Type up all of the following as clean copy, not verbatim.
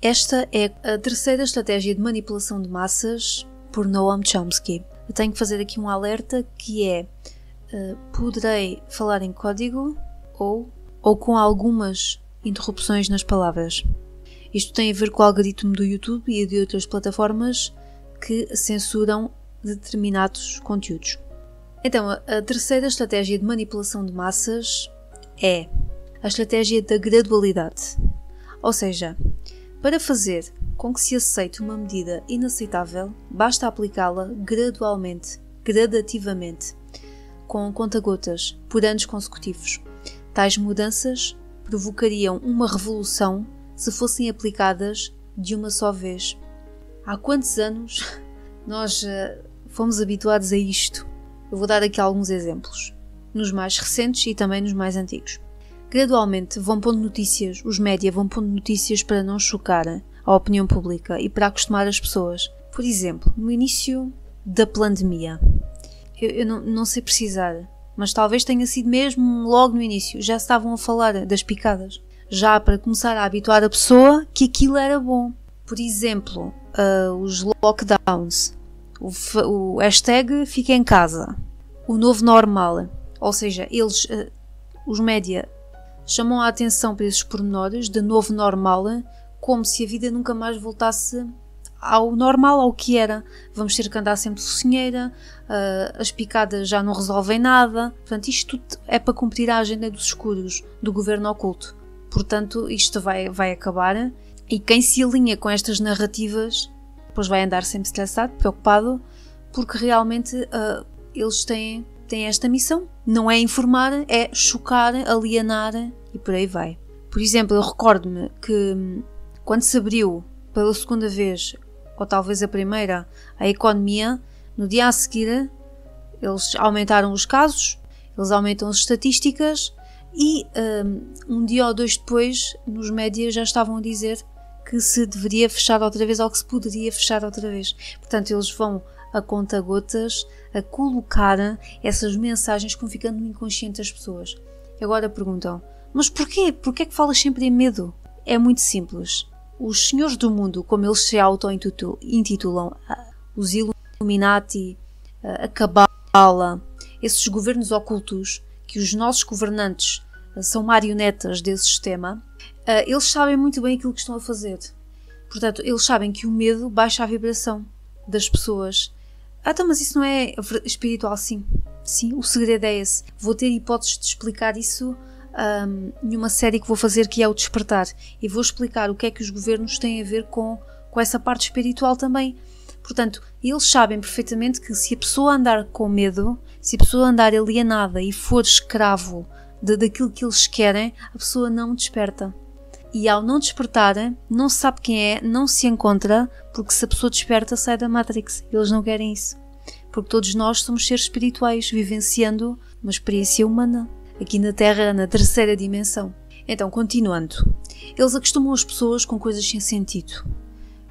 Esta é a terceira estratégia de manipulação de massas por Noam Chomsky. Eu tenho que fazer aqui um alerta que é poderei falar em código ou com algumas interrupções nas palavras. Isto tem a ver com o algoritmo do YouTube e de outras plataformas que censuram determinados conteúdos. Então, a terceira estratégia de manipulação de massas é a estratégia da gradualidade. Ou seja, para fazer com que se aceite uma medida inaceitável, basta aplicá-la gradualmente, gradativamente, com conta-gotas, por anos consecutivos. Tais mudanças provocariam uma revolução se fossem aplicadas de uma só vez. Há quantos anos nós fomos habituados a isto? Eu vou dar aqui alguns exemplos, nos mais recentes e também nos mais antigos. Gradualmente vão pondo notícias, os média vão pondo notícias para não chocar a opinião pública e para acostumar as pessoas. Por exemplo, no início da pandemia, eu não sei precisar, mas talvez tenha sido mesmo logo no início, já estavam a falar das picadas, já para começar a habituar a pessoa que aquilo era bom. Por exemplo, os lockdowns, o hashtag fica em casa, o novo normal, ou seja, eles, os média, chamam a atenção para esses pormenores de novo normal, como se a vida nunca mais voltasse ao normal, ao que era. Vamos ter que andar sempre de focinheira, as picadas já não resolvem nada. Portanto, isto tudo é para cumprir a agenda dos escuros, do governo oculto. Portanto, isto vai acabar. E quem se alinha com estas narrativas, depois vai andar sempre estressado, preocupado, porque realmente eles têm esta missão. Não é informar, é chocar, alienar e por aí vai. Por exemplo, eu recordo-me que quando se abriu pela segunda vez, ou talvez a primeira, a economia, no dia a seguir eles aumentaram os casos, eles aumentam as estatísticas e um dia ou dois depois nos médias já estavam a dizer que se deveria fechar outra vez ou que se poderia fechar outra vez. Portanto, eles vão a conta-gotas a colocar essas mensagens que vão ficando no inconsciente das pessoas. Agora perguntam, mas porquê? Porquê é que falas sempre em medo? É muito simples. Os senhores do mundo, como eles se auto-intitulam, os Illuminati, a Cabala, esses governos ocultos, que os nossos governantes são marionetas desse sistema, eles sabem muito bem aquilo que estão a fazer. Portanto, eles sabem que o medo baixa a vibração das pessoas. Então, mas isso não é espiritual? Sim. Sim, o segredo é esse. Vou ter hipóteses de explicar isso em uma série que vou fazer, que é o Despertar. E vou explicar o que é que os governos têm a ver com essa parte espiritual também. Portanto, eles sabem perfeitamente que se a pessoa andar com medo, se a pessoa andar alienada e for escravo daquilo que eles querem, a pessoa não desperta. E ao não despertar, não se sabe quem é, não se encontra, porque se a pessoa desperta, sai da Matrix. Eles não querem isso. Porque todos nós somos seres espirituais, vivenciando uma experiência humana, aqui na Terra, na terceira dimensão. Então, continuando. Eles acostumam as pessoas com coisas sem sentido.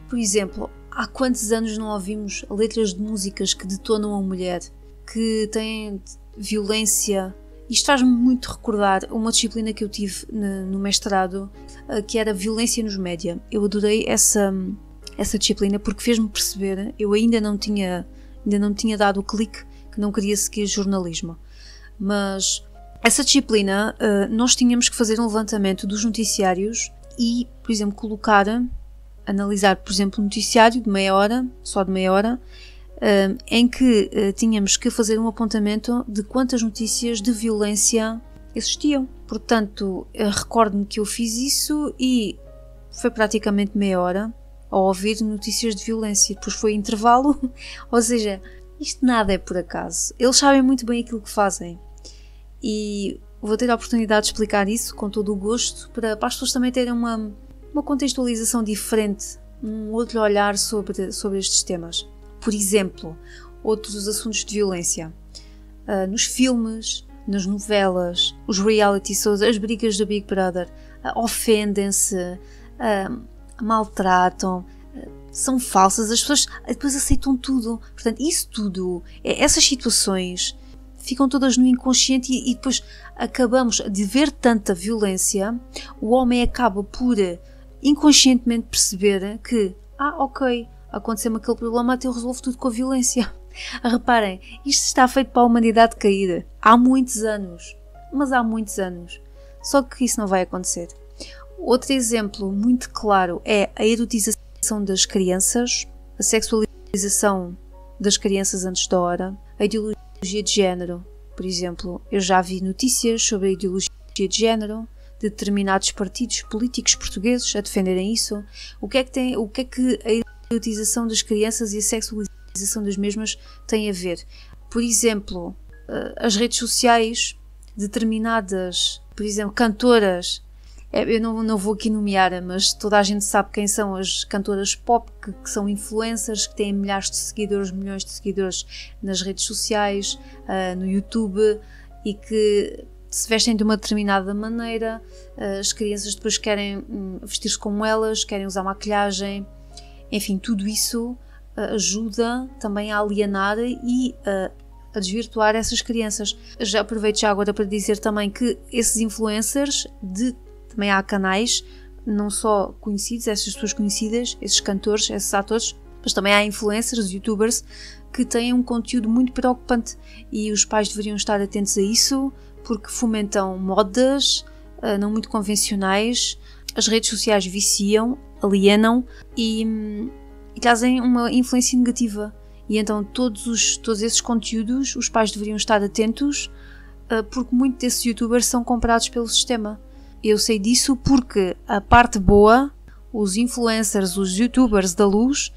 Por exemplo, há quantos anos não ouvimos letras de músicas que detonam a mulher, que têm violência? Isto faz-me muito recordar uma disciplina que eu tive no mestrado, que era violência nos média. Eu adorei essa disciplina porque fez-me perceber, eu ainda não tinha dado o clique, que não queria seguir jornalismo. Mas essa disciplina, nós tínhamos que fazer um levantamento dos noticiários e, por exemplo, analisar, por exemplo, um noticiário de meia hora, só de meia hora, em que tínhamos que fazer um apontamento de quantas notícias de violência existiam. Portanto, recordo-me que eu fiz isso e foi praticamente meia hora a ouvir notícias de violência. Depois foi intervalo, ou seja, isto nada é por acaso. Eles sabem muito bem aquilo que fazem. E vou ter a oportunidade de explicar isso com todo o gosto para as pessoas também terem uma contextualização diferente, um outro olhar sobre estes temas. Por exemplo, outros assuntos de violência. Nos filmes, nas novelas, os reality shows, as brigas do Big Brother, ofendem-se, maltratam, são falsas, as pessoas depois aceitam tudo. Portanto, isso tudo, essas situações ficam todas no inconsciente e depois acabamos de ver tanta violência, o homem acaba por inconscientemente perceber que, ok, aconteceu-me aquele problema, até eu resolvo tudo com a violência. Reparem, isto está feito para a humanidade cair há muitos anos, mas há muitos anos. Só que isso não vai acontecer. Outro exemplo muito claro é a erotização das crianças, a sexualização das crianças antes da hora, a ideologia de género. Por exemplo, eu já vi notícias sobre a ideologia de género de determinados partidos políticos portugueses a defenderem isso. O que é que a erotização das crianças e a sexualização das mesmas tem a ver? Por exemplo, as redes sociais, determinadas, por exemplo, cantoras, eu não vou aqui nomear, mas toda a gente sabe quem são as cantoras pop, que são influencers, que têm milhares de seguidores, milhões de seguidores nas redes sociais, no YouTube, e que se vestem de uma determinada maneira. As crianças depois querem vestir-se como elas, querem usar maquilhagem, enfim, tudo isso ajuda também a alienar e a desvirtuar essas crianças. Já aproveito agora para dizer também que esses influencers, também há canais, não só conhecidos, essas pessoas conhecidas, esses cantores, esses atores, mas também há influencers, youtubers, que têm um conteúdo muito preocupante, e os pais deveriam estar atentos a isso, porque fomentam modas não muito convencionais. As redes sociais viciam, alienam e trazem uma influência negativa. E então todos esses conteúdos os pais deveriam estar atentos, porque muitos desses youtubers são comprados pelo sistema. Eu sei disso porque a parte boa, os influencers, os youtubers da luz,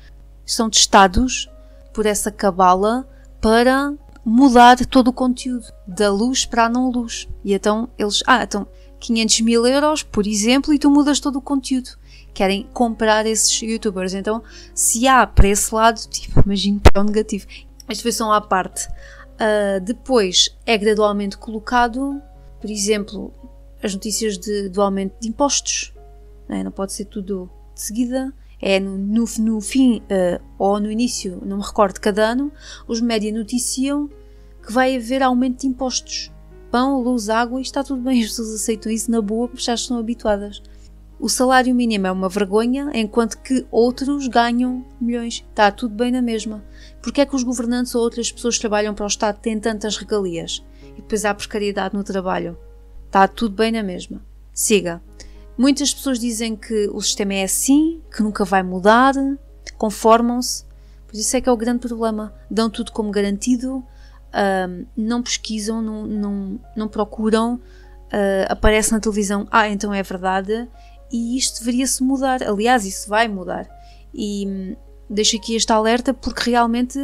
são testados por essa cabala para mudar todo o conteúdo da luz para a não luz. E então eles, então 500.000 euros, por exemplo, e tu mudas todo o conteúdo. Querem comprar esses youtubers. Então, se há para esse lado, imagino que é um negativo. Isto foi só à parte. Depois é gradualmente colocado, por exemplo, as notícias do aumento de impostos. Não pode ser tudo de seguida. É no fim ou no início, não me recordo, de cada ano, os média noticiam que vai haver aumento de impostos. Pão, luz, água, e está tudo bem, as pessoas aceitam isso na boa porque já estão habituadas. O salário mínimo é uma vergonha, enquanto que outros ganham milhões. Está tudo bem na mesma. Porque é que os governantes ou outras pessoas que trabalham para o Estado têm tantas regalias? E depois há precariedade no trabalho. Está tudo bem na mesma. Siga. Muitas pessoas dizem que o sistema é assim, que nunca vai mudar, conformam-se. Por isso é que é o grande problema. Dão tudo como garantido, não pesquisam, não procuram, aparece na televisão, então é verdade, e isto deveria-se mudar. Aliás, isso vai mudar. E deixo aqui este alerta porque realmente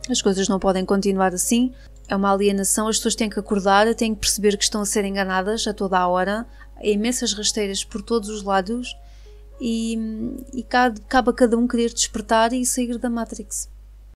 as coisas não podem continuar assim. É uma alienação, as pessoas têm que acordar, têm que perceber que estão a ser enganadas a toda a hora. Há imensas rasteiras por todos os lados e cabe a cada um querer despertar e sair da Matrix.